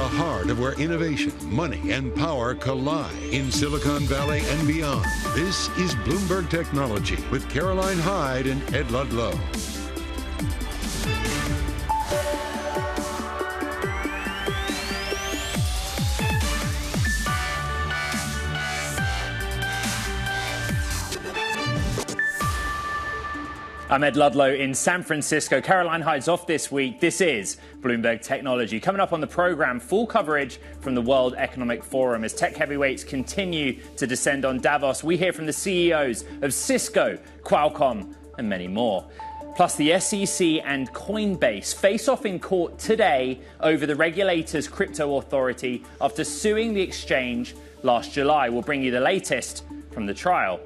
heart of where innovation, money, and power collide in Silicon Valley and beyond. This is Bloomberg Technology with Caroline Hyde and Ed Ludlow. I'm Ed Ludlow in San Francisco. Caroline Hyde's off this week. This is Bloomberg Technology. Coming up on the program, full coverage from the World Economic Forum as tech heavyweights continue to descend on Davos. We hear from the CEOs of Cisco, Qualcomm, and many more. Plus, the SEC and Coinbase face off in court today over the regulator's crypto authority after suing the exchange last July. We'll bring you the latest from the trial.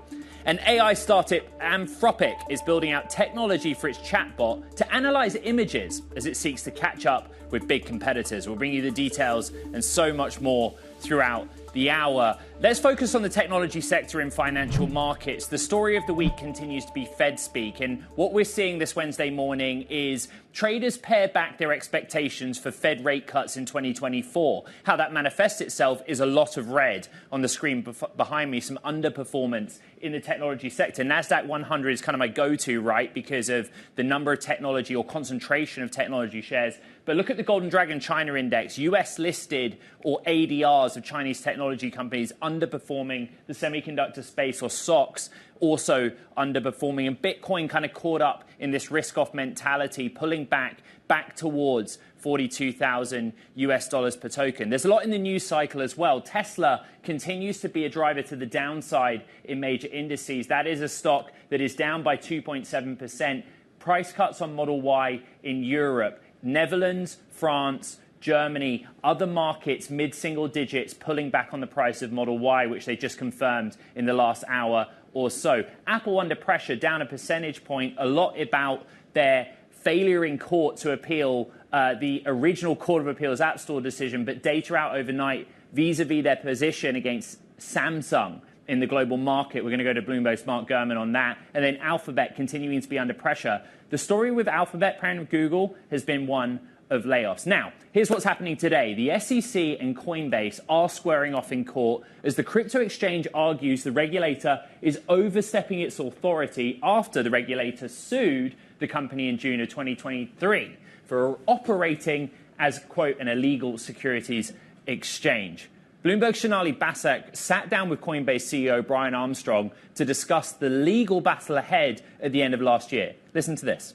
An AI startup, Anthropic, is building out technology for its chatbot to analyze images as it seeks to catch up with big competitors. We'll bring you the details and so much more throughout the hour. Let's focus on the technology sector in financial markets. The story of the week continues to be Fed speak, and what we're seeing this Wednesday morning is traders pare back their expectations for Fed rate cuts in 2024. How that manifests itself is a lot of red on the screen behind me, some underperformance in the technology sector. NASDAQ 100 is kind of my go-to, right, because of the number of technology or concentration of technology shares. But look at the Golden Dragon China Index, US listed or ADRs of Chinese technology companies underperforming the semiconductor space, or SOX also underperforming. And Bitcoin kind of caught up in this risk-off mentality, pulling back towards 42,000 US dollars per token. There's a lot in the news cycle as well. Tesla continues to be a driver to the downside in major indices. That is a stock that is down by 2.7%. Price cuts on Model Y in Europe. Netherlands, France, Germany, other markets, mid-single digits, pulling back on the price of Model Y, which they just confirmed in the last hour or so. Apple under pressure, down a percentage point, a lot about their failure in court to appeal the original Court of Appeals App Store decision, but data out overnight vis-a-vis their position against Samsung in the global market. We're going to go to Bloomberg's Mark Gurman on that. And then Alphabet continuing to be under pressure. The story with Alphabet, parent of Google, has been one of layoffs. Now, here's what's happening today. The SEC and Coinbase are squaring off in court as the crypto exchange argues the regulator is overstepping its authority after the regulator sued the company in June of 2023 for operating as, quote, an illegal securities exchange. Bloomberg's Sonali Basak sat down with Coinbase CEO Brian Armstrong to discuss the legal battle ahead at the end of last year. Listen to this.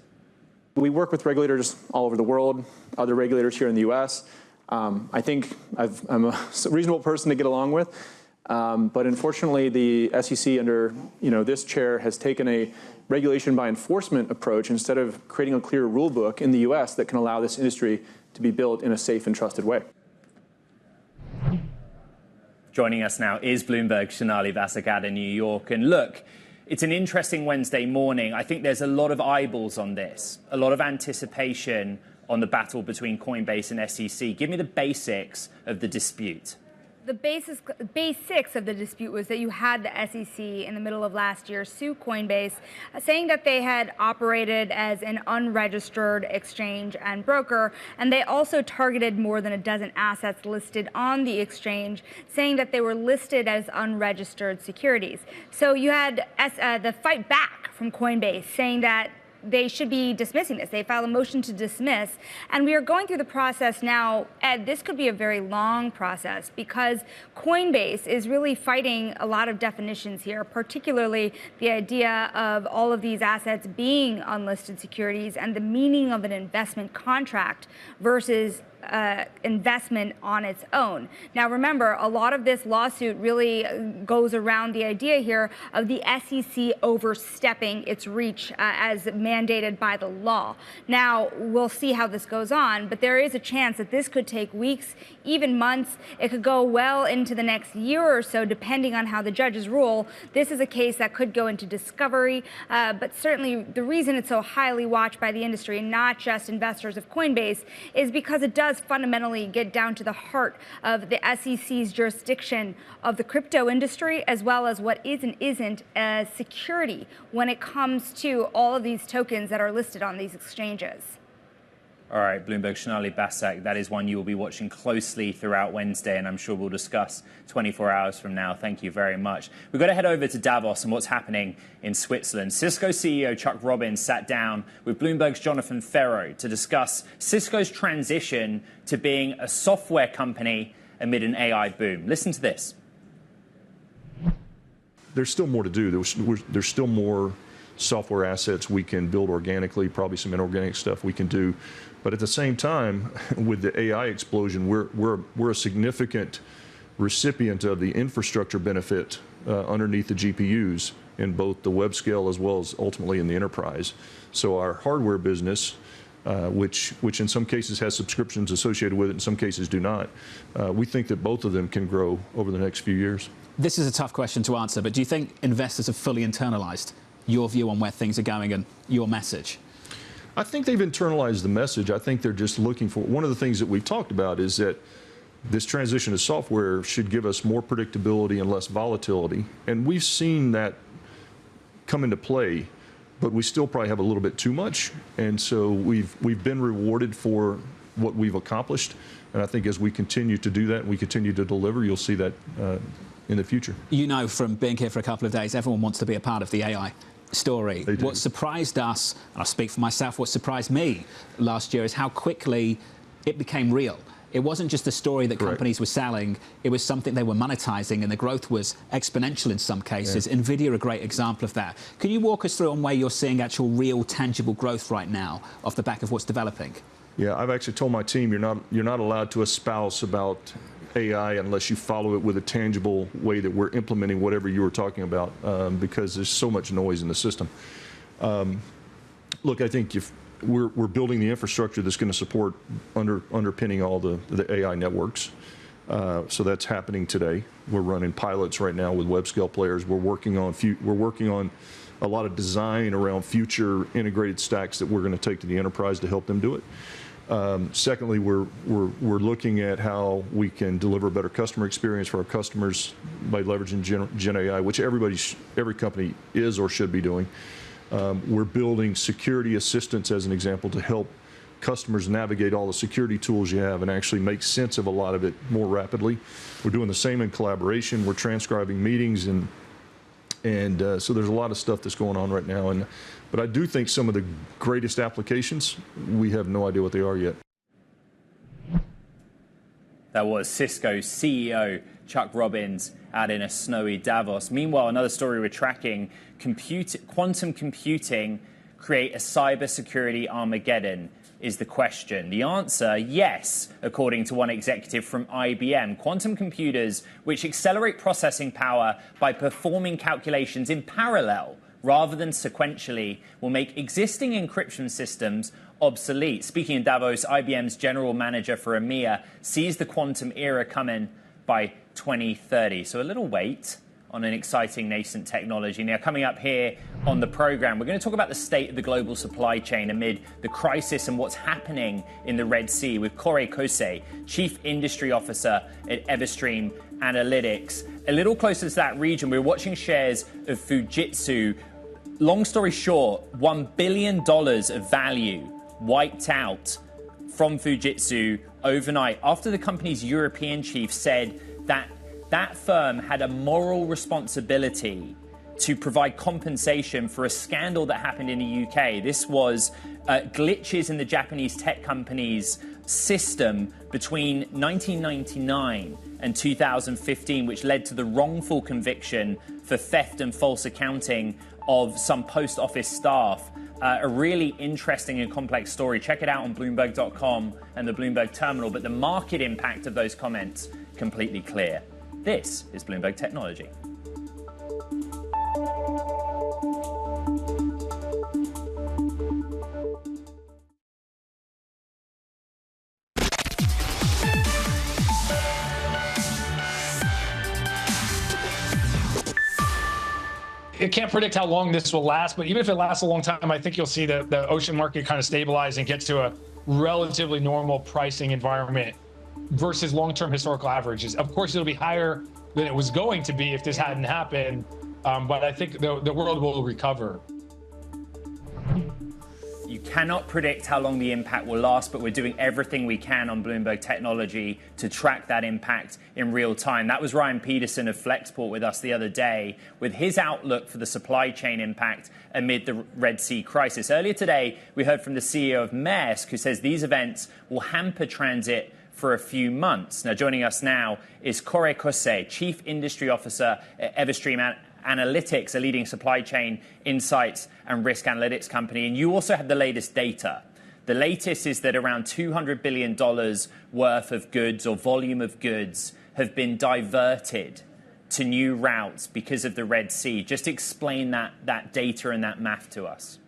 We work with regulators all over the world, other regulators here in the U.S. I think I'm a reasonable person to get along with. But unfortunately, the SEC under this chair has taken a regulation by enforcement approach instead of creating a clear rule book in the U.S. that can allow this industry to be built in a safe and trusted way. Joining us now is Bloomberg's Sonali Basak out in New York. And look, it's an interesting Wednesday morning. I think there's a lot of eyeballs on this, a lot of anticipation on the battle between Coinbase and SEC. Give me the basics of the dispute. The basics of the dispute was that you had the SEC in the middle of last year sue Coinbase, saying that they had operated as an unregistered exchange and broker, and they also targeted more than a dozen assets listed on the exchange, saying that they were listed as unregistered securities. So you had the fight back from Coinbase, saying that they should be dismissing this. They filed a motion to dismiss, and we are going through the process now. Ed, this could be a very long process because Coinbase is really fighting a lot of definitions here, particularly the idea of all of these assets being unlisted securities and the meaning of an investment contract versus investment on its own. Now, remember, a lot of this lawsuit really goes around the idea here of the SEC overstepping its reach as mandated by the law. Now, we'll see how this goes on, but there is a chance that this could take weeks, even months. It could go well into the next year or so, depending on how the judges rule. This is a case that could go into discovery, but certainly the reason it's so highly watched by the industry, not just investors of Coinbase, is because it does fundamentally get down to the heart of the SEC's jurisdiction of the crypto industry, as well as what is and isn't security when it comes to all of these tokens that are listed on these exchanges. All right, Bloomberg, Sonali Basak, that is one you will be watching closely throughout Wednesday, and I'm sure we'll discuss 24 hours from now. Thank you very much. We've got to head over to Davos and what's happening in Switzerland. Cisco CEO Chuck Robbins sat down with Bloomberg's Jonathan Ferro to discuss Cisco's transition to being a software company amid an AI boom. Listen to this. There's still more to do. There's still more software assets we can build organically, probably some inorganic stuff we can do. But at the same time, with the AI explosion, we're a significant recipient of the infrastructure benefit underneath the GPUs in both the web scale as well as ultimately in the enterprise. So our hardware business, which in some cases has subscriptions associated with it, in some cases do not, we think that both of them can grow over the next few years. This is a tough question to answer, but do you think investors have fully internalized your view on where things are going and your message? I think they've internalized the message. I think they're just looking for, one of the things that we've talked about is that this transition to software should give us more predictability and less volatility. And we've seen that come into play, but we still probably have a little bit too much. And so we've been rewarded for what we've accomplished. And I think as we continue to do that and we continue to deliver, you'll see that in the future. You know, from being here for a couple of days, everyone wants to be a part of the AI story. What surprised us, and I'll speak for myself, what surprised me last year is how quickly it became real. It wasn't just a story that companies were selling, it was something they were monetizing, and the growth was exponential in some cases. Yeah. NVIDIA, a great example of that. Can you walk us through on where you're seeing actual real tangible growth right now off the back of what's developing? Yeah, I've actually told my team you're not allowed to espouse about AI unless you follow it with a tangible way that we're implementing whatever you were talking about, because there's so much noise in the system. Look, I think if we're building the infrastructure that's going to support underpinning all the AI networks. So that's happening today. We're running pilots right now with web scale players. We're working on a lot of design around future integrated stacks that we're going to take to the enterprise to help them do it. Secondly, we're looking at how we can deliver a better customer experience for our customers by leveraging Gen AI, which every company is or should be doing. We're building security assistance, as an example, to help customers navigate all the security tools you have and actually make sense of a lot of it more rapidly. We're doing the same in collaboration. We're transcribing meetings, and so there's a lot of stuff that's going on right now. But I do think some of the greatest applications, we have no idea what they are yet. That was Cisco CEO Chuck Robbins out in a snowy Davos. Meanwhile, another story we're tracking, quantum computing create a cybersecurity Armageddon is the question. The answer, yes, according to one executive from IBM. Quantum computers, which accelerate processing power by performing calculations in parallel rather than sequentially, will make existing encryption systems obsolete. Speaking in Davos, IBM's general manager for EMEA sees the quantum era coming by 2030. So a little wait on an exciting nascent technology. Now, coming up here on the program, we're going to talk about the state of the global supply chain amid the crisis and what's happening in the Red Sea with Kore Kose, Chief Industry Officer at Everstream Analytics. A little closer to that region, we're watching shares of Fujitsu. Long story short, $1 billion of value wiped out from Fujitsu overnight after the company's European chief said that that firm had a moral responsibility to provide compensation for a scandal that happened in the UK. This was glitches in the Japanese tech company's system between 1999 and 2015, which led to the wrongful conviction for theft and false accounting of some post office staff. A really interesting and complex story. Check it out on Bloomberg.com and the Bloomberg terminal. But the market impact of those comments, completely clear. This is Bloomberg Technology. It can't predict how long this will last, but even if it lasts a long time, I think you'll see the ocean market kind of stabilize and get to a relatively normal pricing environment versus long-term historical averages. Of course, it'll be higher than it was going to be if this hadn't happened, but I think the world will recover. You You cannot predict how long the impact will last, but we're doing everything we can on Bloomberg Technology to track that impact in real time. That was Ryan Peterson of Flexport with us the other day with his outlook for the supply chain impact amid the Red Sea crisis. Earlier today, we heard from the CEO of Maersk, who says these events will hamper transit for a few months. Now, joining us now is Corey Kose, Chief Industry Officer at Everstream Analytics, a leading supply chain insights and risk analytics company. And you also have the latest data. The latest is that around $200 billion worth of goods or volume of goods have been diverted to new routes because of the Red Sea. Just explain that data and that math to us.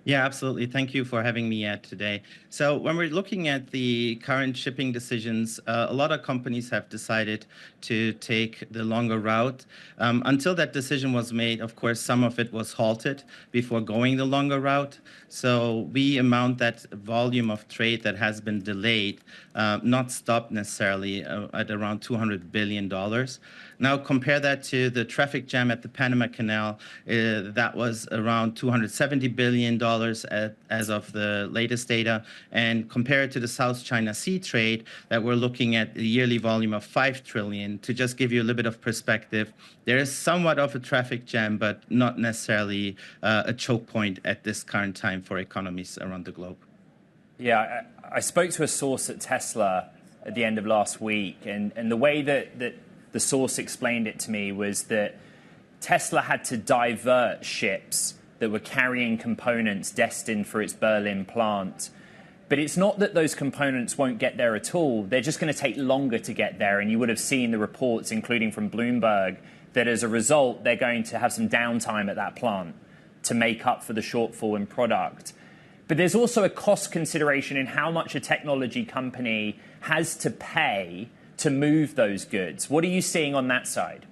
Yeah, absolutely. Thank you for having me today. So when we're looking at the current shipping decisions, a lot of companies have decided to take the longer route. Until that decision was made, of course, some of it was halted before going the longer route. So we amount that volume of trade that has been delayed, not stopped necessarily, at around $200 billion. Now compare that to the traffic jam at the Panama Canal. That was around $270 billion as of the latest data. And compare it to the South China Sea trade that we're looking at a yearly volume of 5 trillion. To just give you a little bit of perspective, there is somewhat of a traffic jam, but not necessarily a choke point at this current time for economies around the globe. Yeah, I spoke to a source at Tesla at the end of last week, and the way that the source explained it to me was that Tesla had to divert ships that were carrying components destined for its Berlin plant. But it's not that those components won't get there at all. They're just going to take longer to get there. And you would have seen the reports, including from Bloomberg, that as a result, they're going to have some downtime at that plant to make up for the shortfall in product. But there's also a cost consideration in how much a technology company has to pay to move those goods. What are you seeing on that side?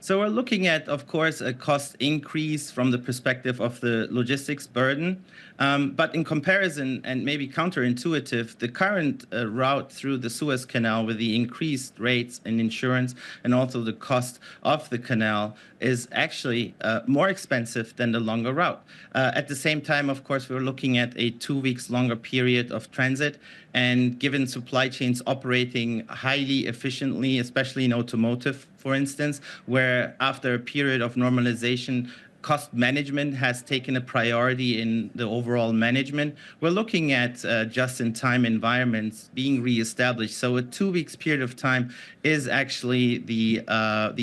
So we're looking at, of course, a cost increase from the perspective of the logistics burden. But in comparison, and maybe counterintuitive, the current route through the Suez Canal with the increased rates in insurance and also the cost of the canal is actually more expensive than the longer route. At the same time, of course, we're looking at a 2 weeks longer period of transit. And given supply chains operating highly efficiently, especially in automotive, for instance, where after a period of normalization, cost management has taken a priority in the overall management, we're looking at just-in-time environments being reestablished. So a 2 weeks period of time is actually the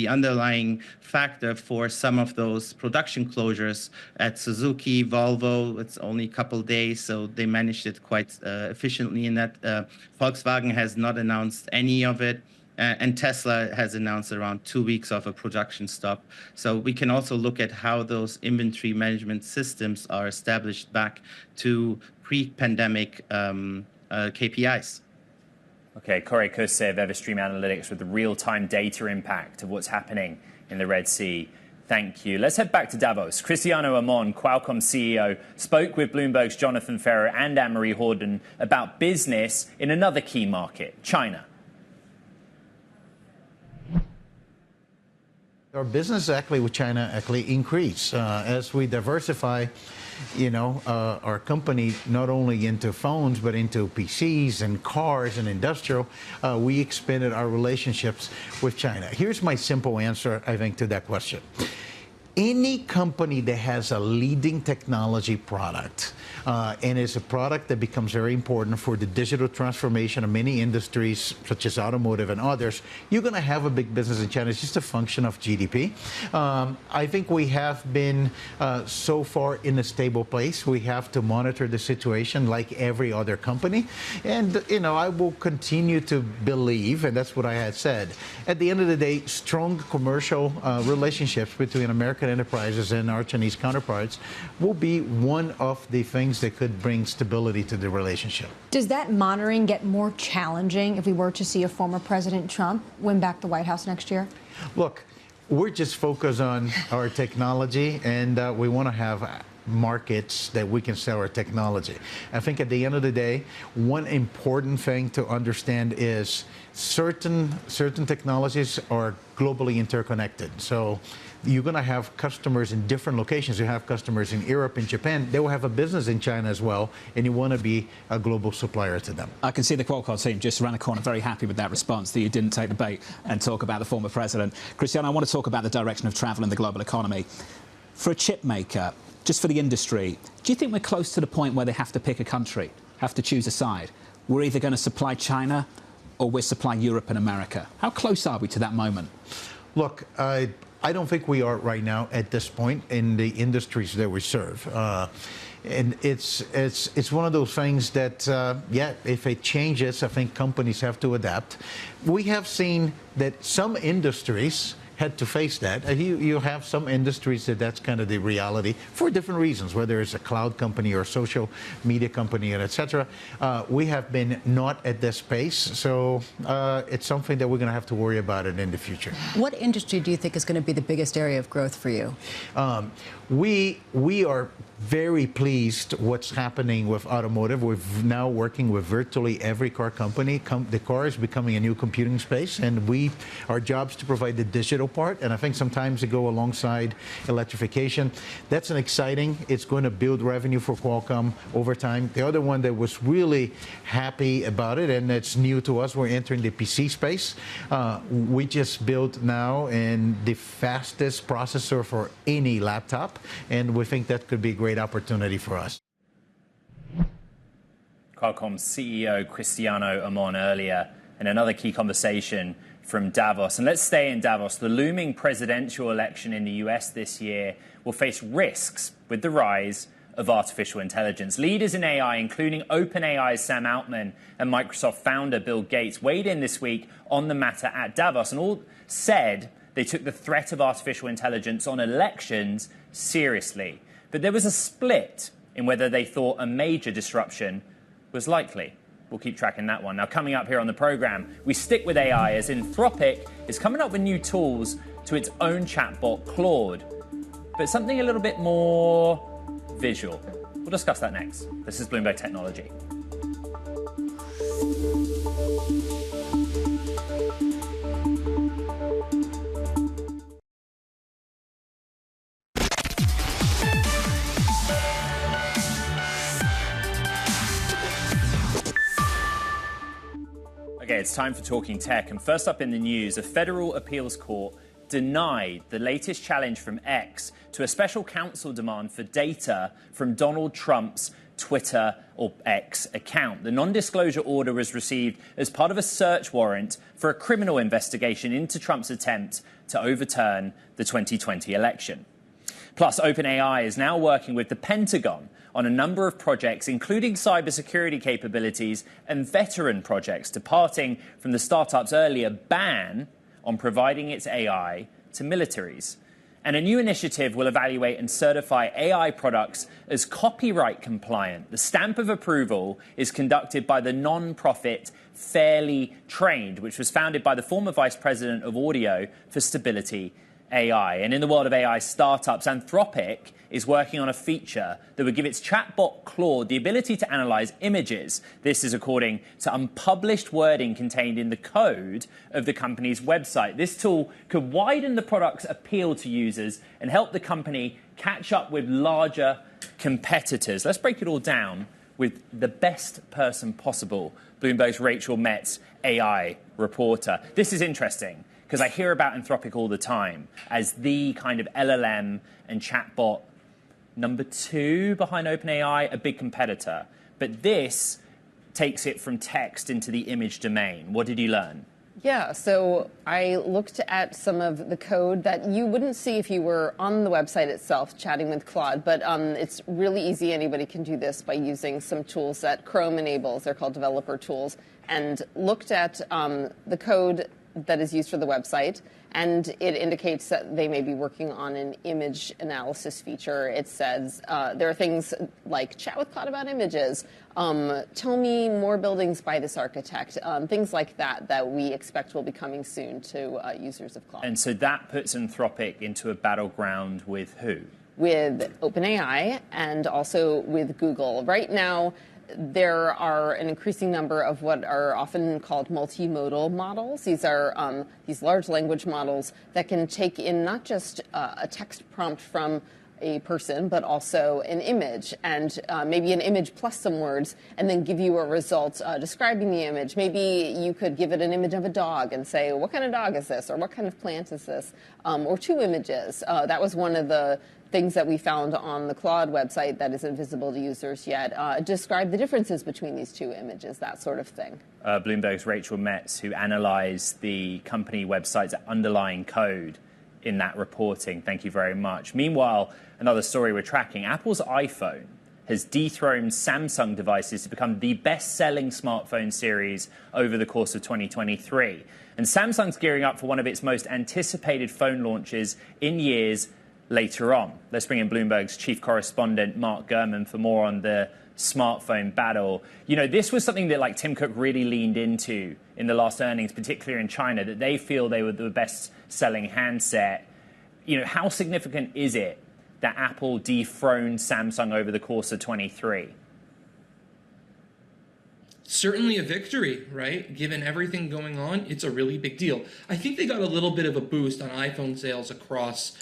underlying factor for some of those production closures at Suzuki, Volvo. It's only a couple days, so they managed it quite efficiently in that. Volkswagen has not announced any of it. And Tesla has announced around 2 weeks of a production stop. So we can also look at how those inventory management systems are established back to pre-pandemic KPIs. Okay, Corey Kose of Everstream Analytics with the real-time data impact of what's happening in the Red Sea. Thank you. Let's head back to Davos. Cristiano Amon, Qualcomm CEO, spoke with Bloomberg's Jonathan Ferro and Anne-Marie Horden about business in another key market, China. Our business actually with China actually increased as we diversify, our company not only into phones but into PCs and cars and industrial. We expanded our relationships with China. Here's my simple answer, I think, to that question. Any company that has a leading technology product and is a product that becomes very important for the digital transformation of many industries, such as automotive and others, you're going to have a big business in China. It's just a function of GDP. I think we have been so far in a stable place. We have to monitor the situation like every other company. And, I will continue to believe, and that's what I had said, at the end of the day, strong commercial relationships between American enterprises and our Chinese counterparts will be one of the things that could bring stability to the relationship. Does that monitoring get more challenging if we were to see a former President Trump win back the White House next year? Look, we're just focused on our technology, and we want to have markets that we can sell our technology. I think at the end of the day, one important thing to understand is certain technologies are globally interconnected. So you're going to have customers in different locations. You have customers in Europe, in Japan. They will have a business in China as well, and you want to be a global supplier to them. I can see the Qualcomm team just around the corner, very happy with that response, that you didn't take the bait and talk about the former president. Cristiano, I want to talk about the direction of travel in the global economy. For a chip maker, just for the industry, do you think we're close to the point where they have to pick a country, have to choose a side? We're either going to supply China or we're supplying Europe and America. How close are we to that moment? Look, I don't think we are right now at this point in the industries that we serve. And it's one of those things that, yeah, if it changes, I think companies have to adapt. We have seen that some industries had to face that. You have some industries that's kind of the reality for different reasons, whether it's a cloud company or a social media company, and et cetera. We have been not at this pace, so it's something that we're going to have to worry about it in the future. What industry do you think is going to be the biggest area of growth for you? We are very pleased what's happening with automotive. We're now working with virtually every car company. The car is becoming a new computing space, and our job is to provide the digital part, and I think sometimes they go alongside electrification. That's an exciting. It's going to build revenue for Qualcomm over time. The other one that was really happy about it, and it's new to us, we're entering the PC space. We just built now the fastest processor for any laptop, and we think that could be a great opportunity for us. Qualcomm CEO Cristiano Amon earlier in another key conversation from Davos. And let's stay in Davos. The looming presidential election in the US this year will face risks with the rise of artificial intelligence. Leaders in AI, including OpenAI's Sam Altman and Microsoft founder Bill Gates, weighed in this week on the matter at Davos, and all said they took the threat of artificial intelligence on elections seriously. But there was a split in whether they thought a major disruption was likely. We'll keep tracking that one. Now, coming up here on the program, we stick with AI as Anthropic is coming up with new tools to its own chatbot, Claude, but something a little bit more visual. We'll discuss that next. This is Bloomberg Technology. Okay, it's time for Talking Tech. And first up in the news, a federal appeals court denied the latest challenge from X to a special counsel demand for data from Donald Trump's Twitter or X account. The non-disclosure order was received as part of a search warrant for a criminal investigation into Trump's attempt to overturn the 2020 election. Plus, OpenAI is now working with the Pentagon on a number of projects, including cybersecurity capabilities and veteran projects, departing from the startup's earlier ban on providing its AI to militaries. And a new initiative will evaluate and certify AI products as copyright compliant. The stamp of approval is conducted by the non-profit Fairly Trained, which was founded by the former vice president of audio for Stability AI. And in the world of AI startups, Anthropic is working on a feature that would give its chatbot Claude the ability to analyze images. This is according to unpublished wording contained in the code of the company's website. This tool could widen the product's appeal to users and help the company catch up with larger competitors. Let's break it all down with the best person possible, Bloomberg's Rachel Metz, AI reporter. This is interesting, because I hear about Anthropic all the time as the kind of LLM and chatbot number 2 behind OpenAI, a big competitor. But this takes it from text into the image domain. What did you learn? Yeah, so I looked at some of the code that you wouldn't see if you were on the website itself chatting with Claude, but it's really easy. Anybody can do this by using some tools that Chrome enables. They're called developer tools, and looked at the code that is used for the website, and it indicates that they may be working on an image analysis feature. It says there are things like chat with Claude about images, tell me more buildings by this architect, things like that we expect will be coming soon to users of Claude. And so that puts Anthropic into a battleground with who? with OpenAI and also with Google. Right now, there are an increasing number of what are often called multimodal models. These are these large language models that can take in not just a text prompt from a person, but also an image, and maybe an image plus some words, and then give you a result describing the image. Maybe you could give it an image of a dog and say, what kind of dog is this? Or what kind of plant is this? Or two images. That was one of the things that we found on the Claude website that isn't visible to users yet. Describe the differences between these two images, that sort of thing. Bloomberg's Rachel Metz, who analyzed the company website's underlying code in that reporting. Thank you very much. Meanwhile, another story we're tracking, Apple's iPhone has dethroned Samsung devices to become the best-selling smartphone series over the course of 2023. And Samsung's gearing up for one of its most anticipated phone launches in years later on. Let's bring in Bloomberg's chief correspondent, Mark Gurman, for more on the smartphone battle. You know, this was something that Tim Cook really leaned into in the last earnings, particularly in China, that they feel they were the best-selling handset. You know, how significant is it that Apple dethroned Samsung over the course of 23? Certainly a victory, right? Given everything going on, it's a really big deal. I think they got a little bit of a boost on iPhone sales across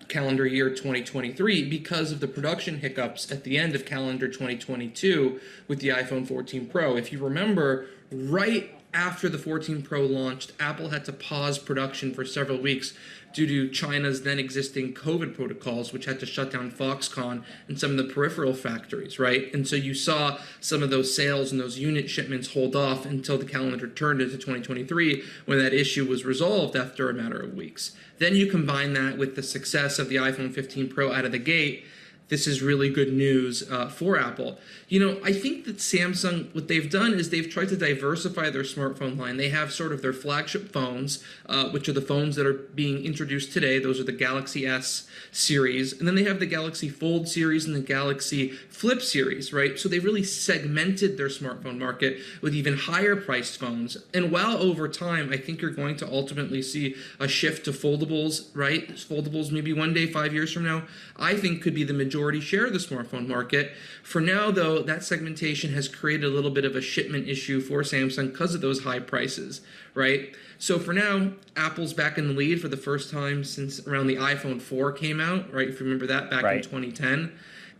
calendar year 2023 because of the production hiccups at the end of calendar 2022 with the iPhone 14 Pro. If you remember, right after the 14 Pro launched, Apple had to pause production for several weeks due to China's then existing COVID protocols, which had to shut down Foxconn and some of the peripheral factories, right? And so you saw some of those sales and those unit shipments hold off until the calendar turned into 2023 when that issue was resolved after a matter of weeks. Then you combine that with the success of the iPhone 15 Pro out of the gate. This is really good news for Apple. You know, I think that Samsung, what they've done is they've tried to diversify their smartphone line. They have sort of their flagship phones, which are the phones that are being introduced today. Those are the Galaxy S series. And then they have the Galaxy Fold series and the Galaxy Flip series, right? So they've really segmented their smartphone market with even higher priced phones. And while over time, I think you're going to ultimately see a shift to foldables, right? Foldables maybe one day, 5 years from now, I think could be the majority share of the smartphone market. For now, though, that segmentation has created a little bit of a shipment issue for Samsung because of those high prices, right? So for now, Apple's back in the lead for the first time since around the iPhone 4 came out, right? If you remember that back in 2010.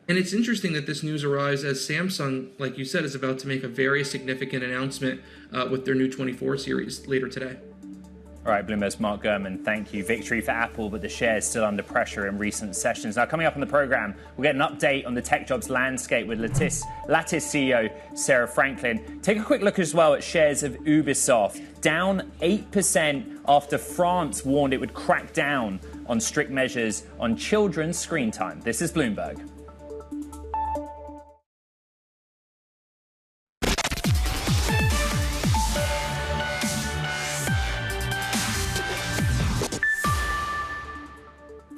And it's interesting that this news arrives as Samsung, like you said, is about to make a very significant announcement with their new 24 series later today. All right, Bloomberg's Mark Gurman, thank you. Victory for Apple, but the shares still under pressure in recent sessions. Now, coming up on the program, we'll get an update on the tech jobs landscape with Lattice CEO Sarah Franklin. Take a quick look as well at shares of Ubisoft, down 8% after France warned it would crack down on strict measures on children's screen time. This is Bloomberg.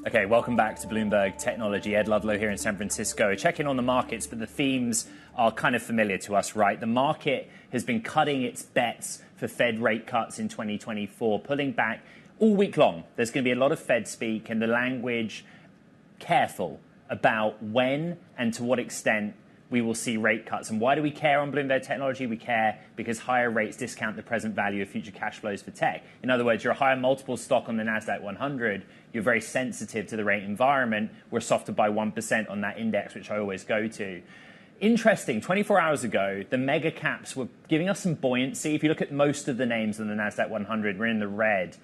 Okay, welcome back to Bloomberg Technology. Ed Ludlow here in San Francisco. Checking on the markets, but the themes are kind of familiar to us, right? The market has been cutting its bets for Fed rate cuts in 2024, pulling back all week long. There's going to be a lot of Fed speak and the language careful about when and to what extent we will see rate cuts. And why do we care on Bloomberg Technology? We care because higher rates discount the present value of future cash flows for tech. In other words, you're a higher multiple stock on the NASDAQ 100. You're very sensitive to the rate environment. We're softer by 1% on that index, which I always go to. Interesting, 24 hours ago, the mega caps were giving us some buoyancy. If you look at most of the names on the NASDAQ 100, we're in the red.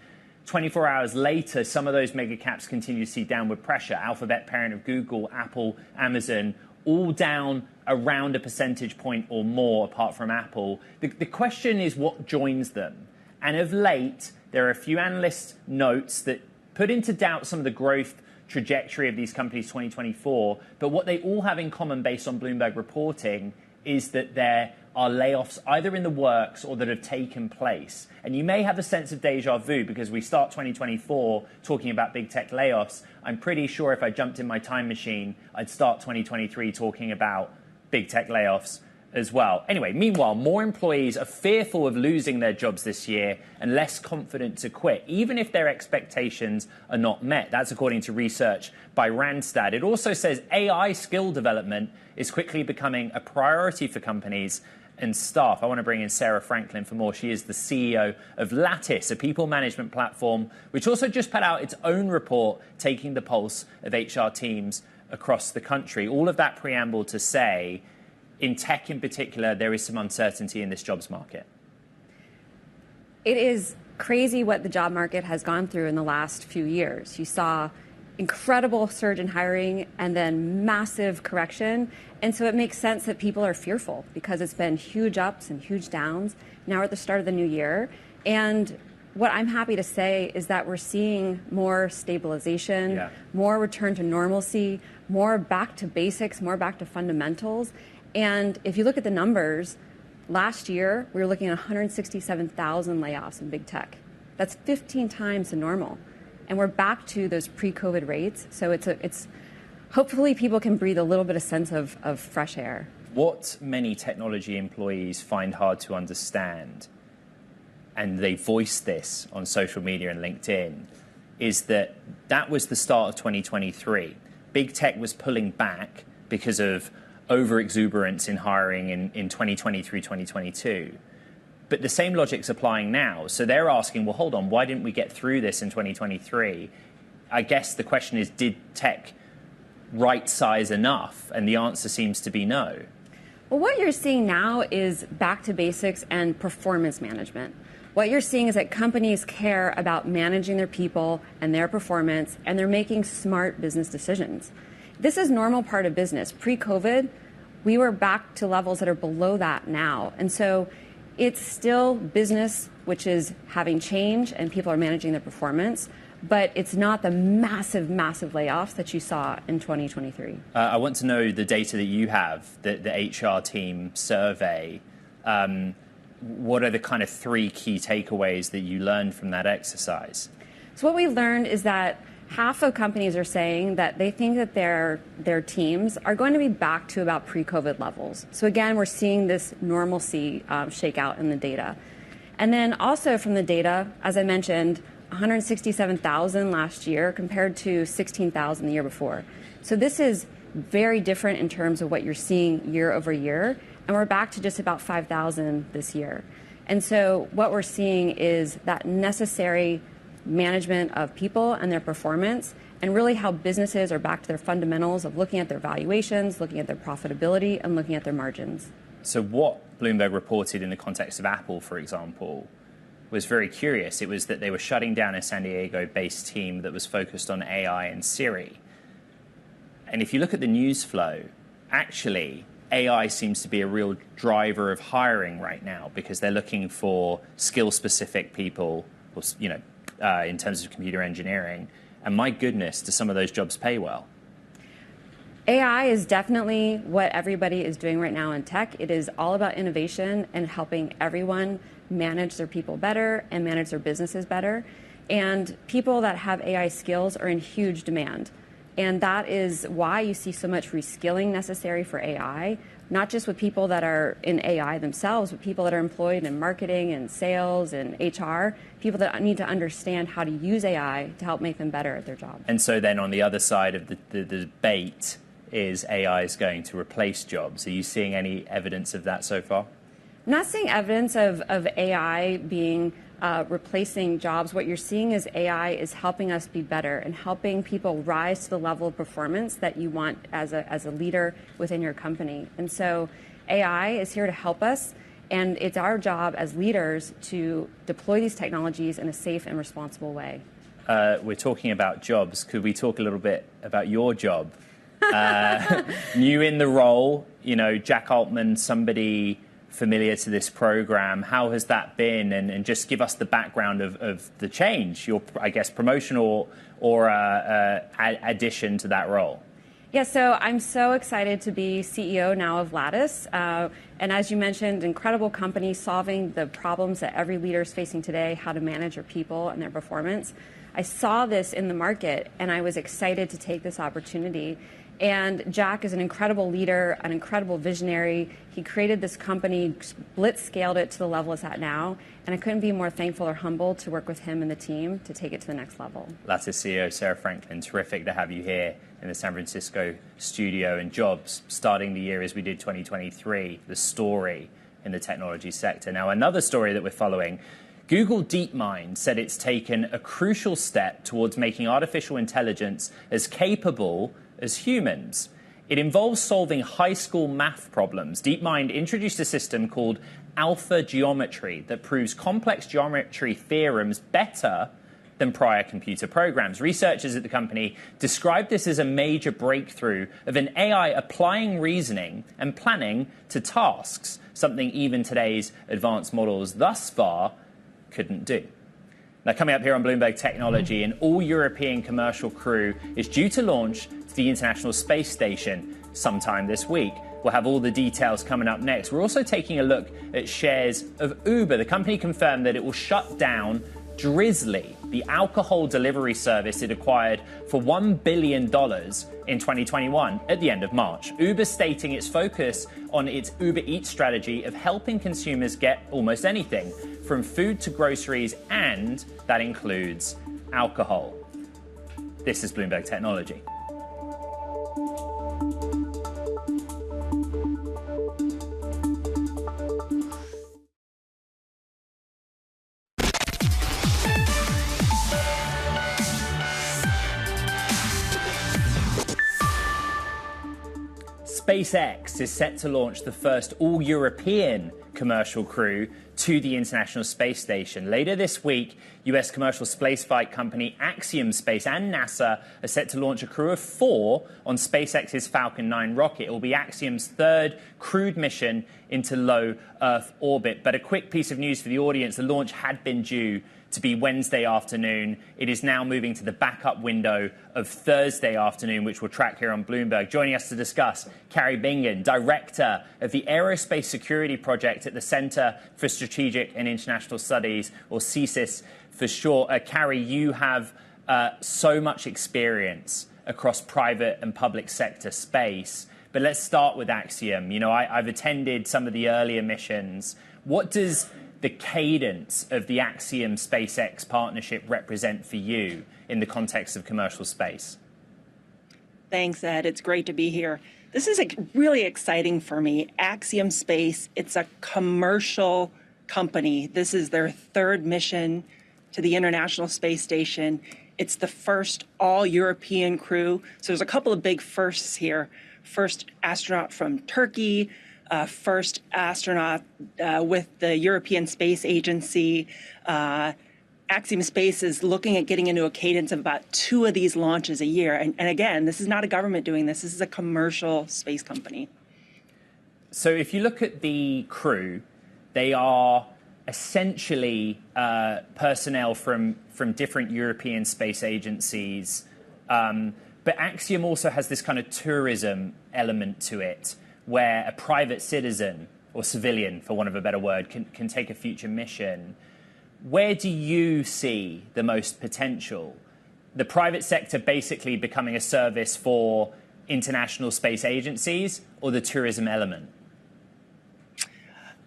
24 hours later, some of those mega caps continue to see downward pressure. Alphabet, parent of Google, Apple, Amazon, all down around a percentage point or more apart from Apple. The question is what joins them. And of late, there are a few analyst notes that put into doubt some of the growth trajectory of these companies 2024. But what they all have in common based on Bloomberg reporting is that there are layoffs either in the works or that have taken place. And you may have a sense of deja vu because we start 2024 talking about big tech layoffs. I'm pretty sure if I jumped in my time machine, I'd start 2023 talking about big tech layoffs as well. Anyway, meanwhile, more employees are fearful of losing their jobs this year and less confident to quit, even if their expectations are not met. That's according to research by Randstad. It also says AI skill development is quickly becoming a priority for companies and staff. I want to bring in Sarah Franklin for more. She is the CEO of Lattice, a people management platform, which also just put out its own report taking the pulse of HR teams across the country. All of that preamble to say, in tech in particular, there is some uncertainty in this jobs market. It is crazy what the job market has gone through in the last few years. You saw incredible surge in hiring and then massive correction. And so it makes sense that people are fearful because it's been huge ups and huge downs. Now we're at the start of the new year. And what I'm happy to say is that we're seeing more stabilization, more return to normalcy, more back to basics, more back to fundamentals. And if you look at the numbers, last year we were looking at 167,000 layoffs in big tech. That's 15 times the normal. And we're back to those pre-COVID rates. So it's hopefully people can breathe a little bit of sense of fresh air. What many technology employees find hard to understand, and they voice this on social media and LinkedIn, is that was the start of 2023. Big tech was pulling back because of over-exuberance in hiring in 2023, 2022. But the same logic's applying now. So they're asking, well, hold on, why didn't we get through this in 2023? I guess the question is, did tech right-size enough? And the answer seems to be no. Well, what you're seeing now is back to basics and performance management. What you're seeing is that companies care about managing their people and their performance, and they're making smart business decisions. This is normal part of business. Pre-COVID, we were back to levels that are below that now. And so it's still business, which is having change and people are managing their performance, but it's not the massive, massive layoffs that you saw in 2023. I want to know the data that you have, the HR team survey. What are the kind of 3 key takeaways that you learned from that exercise? So what we learned is that half of companies are saying that they think that their teams are going to be back to about pre-COVID levels. So again, we're seeing this normalcy shake out in the data. And then also from the data, as I mentioned, 167,000 last year compared to 16,000 the year before. So this is very different in terms of what you're seeing year over year. And we're back to just about 5,000 this year. And so what we're seeing is that necessary management of people and their performance, and really how businesses are back to their fundamentals of looking at their valuations, looking at their profitability, and looking at their margins. So what Bloomberg reported in the context of Apple, for example, was very curious. It was that they were shutting down a San Diego-based team that was focused on AI and Siri. And if you look at the news flow, actually, AI seems to be a real driver of hiring right now because they're looking for skill-specific people, in terms of computer engineering. And my goodness, do some of those jobs pay well? AI is definitely what everybody is doing right now in tech. It is all about innovation and helping everyone manage their people better and manage their businesses better. And people that have AI skills are in huge demand. And that is why you see so much reskilling necessary for AI, not just with people that are in AI themselves, but people that are employed in marketing and sales and HR, people that need to understand how to use AI to help make them better at their job. And so then on the other side of the debate is AI is going to replace jobs. Are you seeing any evidence of that so far? I'm not seeing evidence of AI being replacing jobs. What you're seeing is AI is helping us be better and helping people rise to the level of performance that you want as a leader within your company. And so AI is here to help us, and it's our job as leaders to deploy these technologies in a safe and responsible way. We're talking about jobs. Could we talk a little bit about your job? New in the role, Jack Altman, somebody familiar to this program. How has that been? And just give us the background of the change, your, I guess, promotion or addition to that role. Yeah, so I'm so excited to be CEO now of Lattice. And as you mentioned, incredible company solving the problems that every leader is facing today, how to manage your people and their performance. I saw this in the market, and I was excited to take this opportunity. And Jack is an incredible leader, an incredible visionary. He created this company, blitz scaled it to the level it's at now. And I couldn't be more thankful or humbled to work with him and the team to take it to the next level. Lattice CEO Sarah Franklin, terrific to have you here in the San Francisco studio. And jobs, starting the year as we did 2023, the story in the technology sector. Now, another story that we're following, Google DeepMind said it's taken a crucial step towards making artificial intelligence as capable as humans. It involves solving high school math problems. DeepMind introduced a system called alpha geometry that proves complex geometry theorems better than prior computer programs. Researchers at the company described this as a major breakthrough of an AI applying reasoning and planning to tasks, something even today's advanced models thus far couldn't do. Now, coming up here on Bloomberg Technology, an all-European commercial crew is due to launch to the International Space Station sometime this week. We'll have all the details coming up next. We're also taking a look at shares of Uber. The company confirmed that it will shut down Drizzly, the alcohol delivery service it acquired for $1 billion in 2021 at the end of March. Uber stating its focus on its Uber Eats strategy of helping consumers get almost anything, from food to groceries, and that includes alcohol. This is Bloomberg Technology. SpaceX is set to launch the first all-European commercial crew to the International Space Station. Later this week, US commercial spaceflight company Axiom Space and NASA are set to launch a crew of 4 on SpaceX's Falcon 9 rocket. It will be Axiom's third crewed mission into low Earth orbit. But a quick piece of news for the audience, the launch had been due to be Wednesday afternoon. It is now moving to the backup window of Thursday afternoon, which we'll track here on Bloomberg. Joining us to discuss, Carrie Bingen, Director of the Aerospace Security Project at the Center for Strategic and International Studies, or CSIS for short. Carrie, you have so much experience across private and public sector space. But let's start with Axiom. You know, I've attended some of the earlier missions. What does the cadence of the Axiom SpaceX partnership represent for you in the context of commercial space? Thanks, Ed. It's great to be here. This is really exciting for me. Axiom Space, it's a commercial company. This is their third mission to the International Space Station. It's the first all-European crew. So there's a couple of big firsts here. First astronaut from Turkey, first astronaut with the European Space Agency. Axiom Space is looking at getting into a cadence of about 2 of these launches a year. And again, this is not a government doing this. This is a commercial space company. So if you look at the crew, they are essentially personnel from different European space agencies. But Axiom also has this kind of tourism element to it, where a private citizen, or civilian, for want of a better word, can take a future mission. Where do you see the most potential? The private sector basically becoming a service for international space agencies, or the tourism element?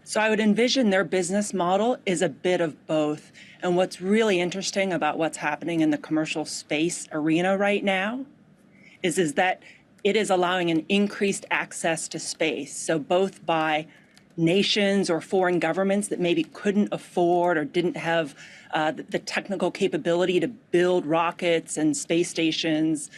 So I would envision their business model is a bit of both. And what's really interesting about what's happening in the commercial space arena right now is that it is allowing an increased access to space. So both by nations or foreign governments that maybe couldn't afford or didn't have the technical capability to build rockets and space stations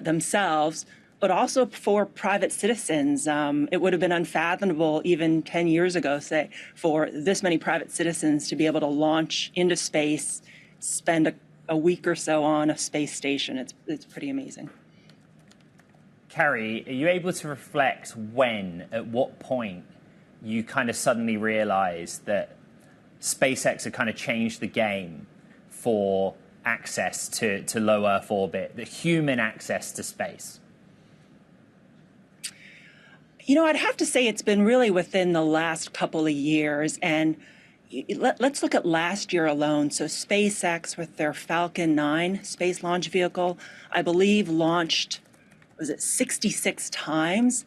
themselves, but also for private citizens. It would have been unfathomable even 10 years ago, say, for this many private citizens to be able to launch into space, spend a week or so on a space station. It's pretty amazing. Carrie, are you able to reflect at what point you kind of suddenly realized that SpaceX had kind of changed the game for access to low Earth orbit, the human access to space? You know, I'd have to say it's been really within the last couple of years. And let's look at last year alone. So SpaceX with their Falcon 9 space launch vehicle, I believe launched was it 66 times?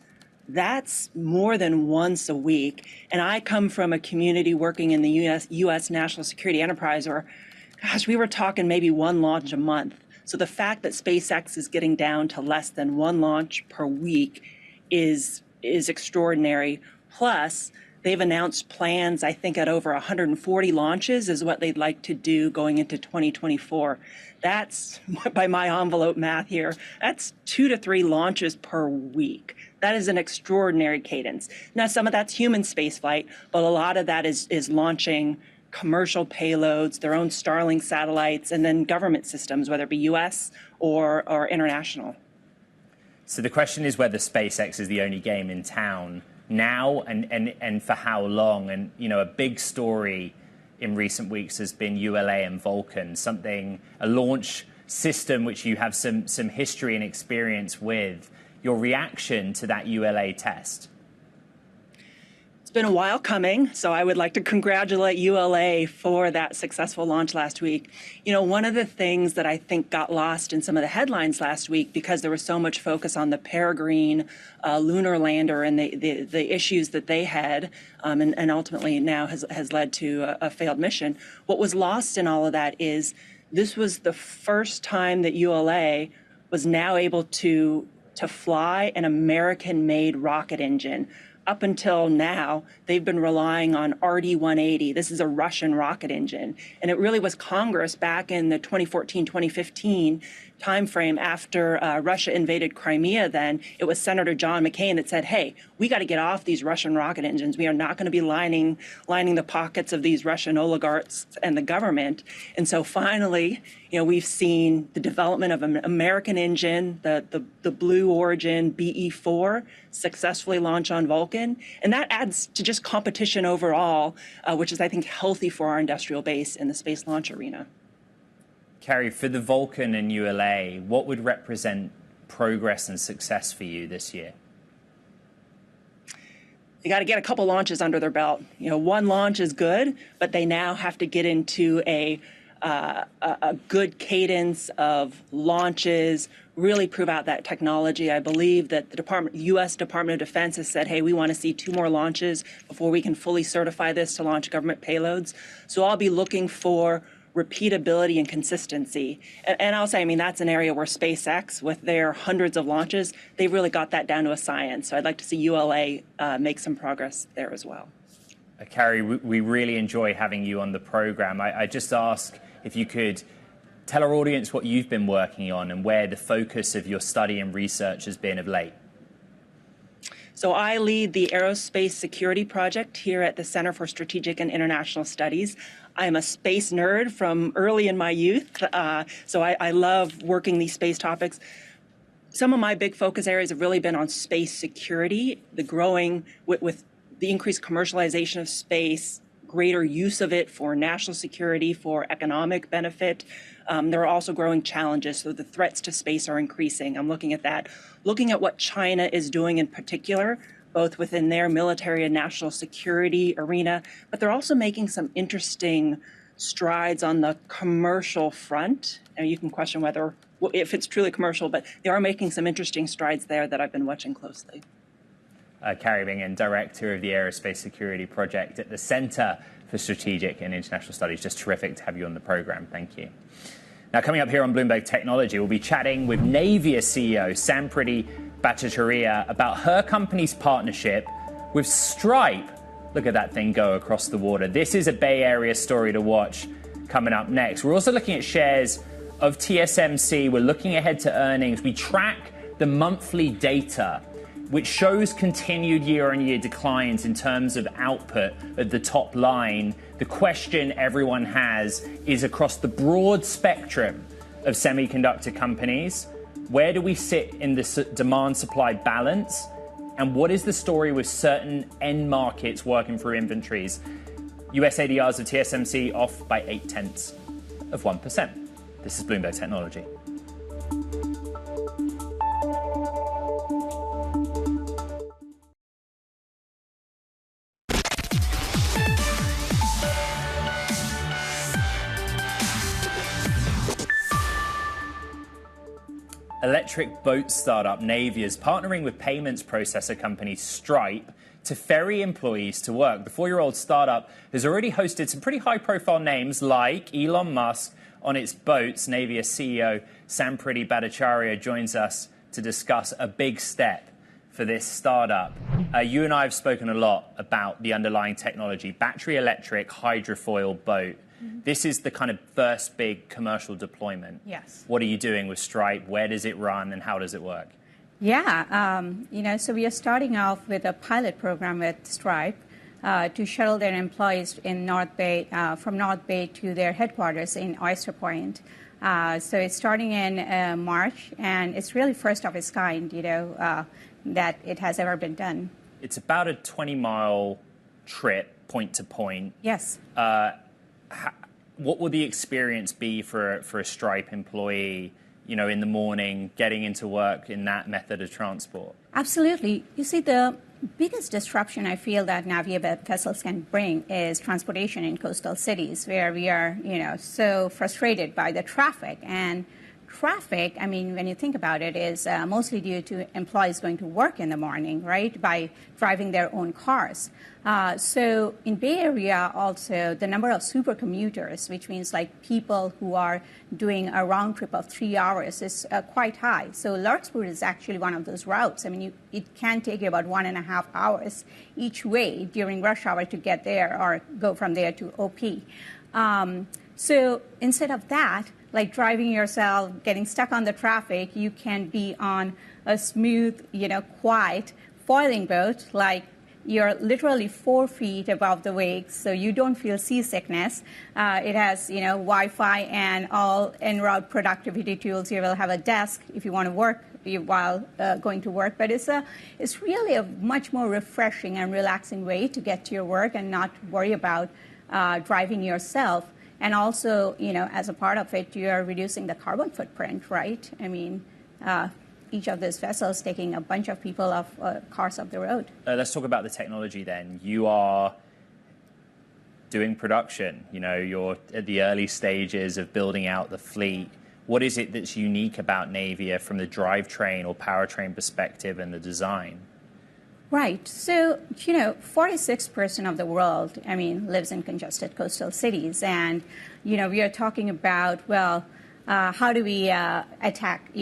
That's more than once a week. And I come from a community working in the U.S. national security enterprise where, gosh, we were talking maybe one launch a month. So the fact that SpaceX is getting down to less than one launch per week is extraordinary. Plus, they've announced plans, I think, at over 140 launches is what they'd like to do going into 2024. That's, by my envelope math here, that's 2 to 3 launches per week. That is an extraordinary cadence. Now, some of that's human spaceflight, but a lot of that is launching commercial payloads, their own Starlink satellites, and then government systems, whether it be U.S. or international. So the question is whether SpaceX is the only game in town now and for how long. And, you know, a big story in recent weeks has been ULA and Vulcan, a launch system which you have some history and experience with. Your reaction to that ULA test? It's been a while coming, so I would like to congratulate ULA for that successful launch last week. You know, one of the things that I think got lost in some of the headlines last week because there was so much focus on the Peregrine lunar lander and the issues that they had, and ultimately now has led to a failed mission. What was lost in all of that is this was the first time that ULA was now able to fly an American-made rocket engine. Up until now, they've been relying on RD-180. This is a Russian rocket engine. And it really was Congress back in the 2014-2015 timeframe after Russia invaded Crimea then. It was Senator John McCain that said, hey, we got to get off these Russian rocket engines. We are not going to be lining the pockets of these Russian oligarchs and the government. And so finally, you know, we've seen the development of an American engine, the Blue Origin BE-4 successfully launch on Vulcan. And that adds to just competition overall, which is, I think, healthy for our industrial base in the space launch arena. Carrie, for the Vulcan and ULA, what would represent progress and success for you this year? They got to get a couple launches under their belt. You know, one launch is good, but they now have to get into a good cadence of launches, really prove out that technology. I believe that the U.S. Department of Defense has said, hey, we want to see 2 more launches before we can fully certify this to launch government payloads. So I'll be looking for repeatability and consistency. And I'll say, I mean, that's an area where SpaceX, with their hundreds of launches, they've really got that down to a science. So I'd like to see ULA make some progress there as well. Carrie, we really enjoy having you on the program. I just ask if you could tell our audience what you've been working on and where the focus of your study and research has been of late. So I lead the Aerospace Security Project here at the Center for Strategic and International Studies. I'm a space nerd from early in my youth, so I love working these space topics. Some of my big focus areas have really been on space security, the growing, with the increased commercialization of space, greater use of it for national security, for economic benefit. There are also growing challenges, so the threats to space are increasing. I'm looking at that. Looking at what China is doing in particular, both within their military and national security arena, but they're also making some interesting strides on the commercial front. And you can question if it's truly commercial, but they are making some interesting strides there that I've been watching closely. Carrie Bingen, Director of the Aerospace Security Project at the Center for Strategic and International Studies. Just terrific to have you on the program. Thank you. Now, coming up here on Bloomberg Technology, we'll be chatting with NAVIER CEO Sampriti Bhattacharya about her company's partnership with Stripe. Look at that thing go across the water. This is a Bay Area story to watch coming up next. We're also looking at shares of TSMC. We're looking ahead to earnings. We track the monthly data, which shows continued year-on-year declines in terms of output at the top line. The question everyone has is, across the broad spectrum of semiconductor companies, where do we sit in this demand-supply balance? And what is the story with certain end markets working through inventories? US ADRs of TSMC off by 0.8%. This is Bloomberg Technology. Electric boat startup NAVIER is partnering with payments processor company Stripe to ferry employees to work. The 4-year-old startup has already hosted some pretty high-profile names like Elon Musk on its boats. NAVIER CEO Sampriti Bhattacharya joins us to discuss a big step for this startup. You and I have spoken a lot about the underlying technology, battery electric hydrofoil boat. This is the kind of first big commercial deployment. Yes. What are you doing with Stripe? Where does it run and how does it work? Yeah, so we are starting off with a pilot program with Stripe to shuttle their employees in North Bay, from North Bay to their headquarters in Oyster Point. So it's starting in March, and it's really first of its kind, that it has ever been done. It's about a 20-mile trip, point to point. Yes. What will the experience be for a Stripe employee, in the morning, getting into work in that method of transport? Absolutely. You see, the biggest disruption I feel that NAVIER vessels can bring is transportation in coastal cities, where we are, so frustrated by the traffic. And traffic, when you think about it, is mostly due to employees going to work in the morning, right, by driving their own cars. So in Bay Area also, the number of super commuters, which means like people who are doing a round trip of 3 hours, is quite high. So Larkspur is actually one of those routes. It can take you about 1.5 hours each way during rush hour to get there or go from there to OP. So instead of that, like driving yourself, getting stuck on the traffic, you can be on a smooth, quiet foiling boat, like you're literally 4 feet above the waves, so you don't feel seasickness. It has, Wi-Fi and all en route productivity tools. You will have a desk if you want to work while going to work. But it's really a much more refreshing and relaxing way to get to your work and not worry about driving yourself. And also, as a part of it, you are reducing the carbon footprint, right? Each of those vessels taking a bunch of people off cars off the road. Let's talk about the technology then. You are doing production. You're at the early stages of building out the fleet. What is it that's unique about NAVIER from the drivetrain or powertrain perspective and the design? Right. So, 46% of the world, lives in congested coastal cities. And, we are talking about, how do we attack,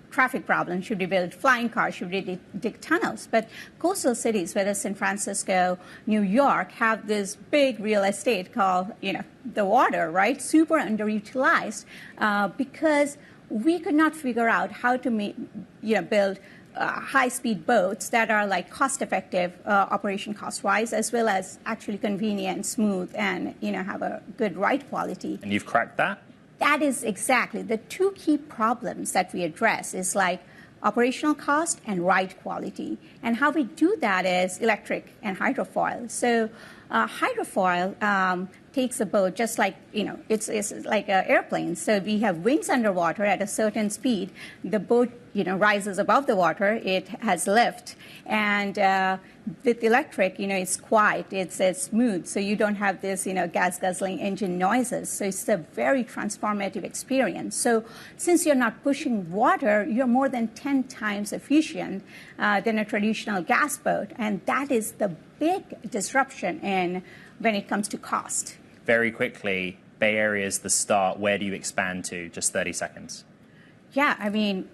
traffic problems? Should we build flying cars? Should we dig tunnels? But coastal cities, whether San Francisco, New York, have this big real estate called, the water, right? Super underutilized because we could not figure out how to build high-speed boats that are like cost-effective operation cost-wise, as well as actually convenient, smooth, and have a good ride quality. And you've cracked that? That is exactly the two key problems that we address is like operational cost and ride quality. And how we do that is electric and hydrofoil. So hydrofoil takes a boat just like, it's like an airplane. So we have wings underwater at a certain speed. The boat, rises above the water. It has lift. And with electric, it's quiet. It's smooth. So you don't have this, gas-guzzling engine noises. So it's a very transformative experience. So since you're not pushing water, you're more than 10 times efficient than a traditional gas boat. And that is the big disruption when it comes to cost. Very quickly, Bay Area is the start. Where do you expand to? Just 30 seconds. Yeah,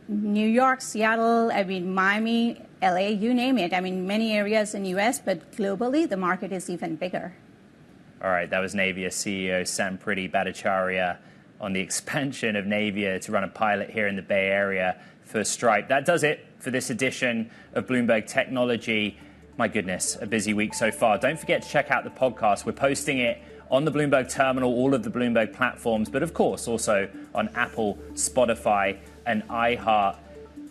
New York, Seattle, Miami, LA, you name it. Many areas in the U.S., but globally, the market is even bigger. All right, that was NAVIER CEO Sampriti Bhattacharya on the expansion of NAVIER to run a pilot here in the Bay Area for Stripe. That does it for this edition of Bloomberg Technology. My goodness, a busy week so far. Don't forget to check out the podcast. We're posting it on the Bloomberg terminal, all of the Bloomberg platforms, but of course also on Apple, Spotify, and iHeart.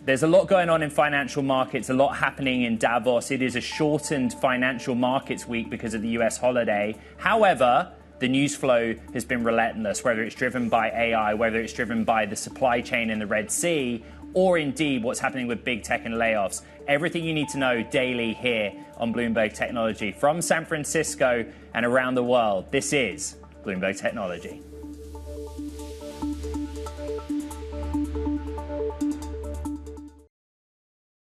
There's a lot going on in financial markets, a lot happening in Davos. It is a shortened financial markets week because of the US holiday. However, the news flow has been relentless, whether it's driven by AI, whether it's driven by the supply chain in the Red Sea, or indeed what's happening with big tech and layoffs. Everything you need to know daily here on Bloomberg Technology. From San Francisco and around the world, this is Bloomberg Technology.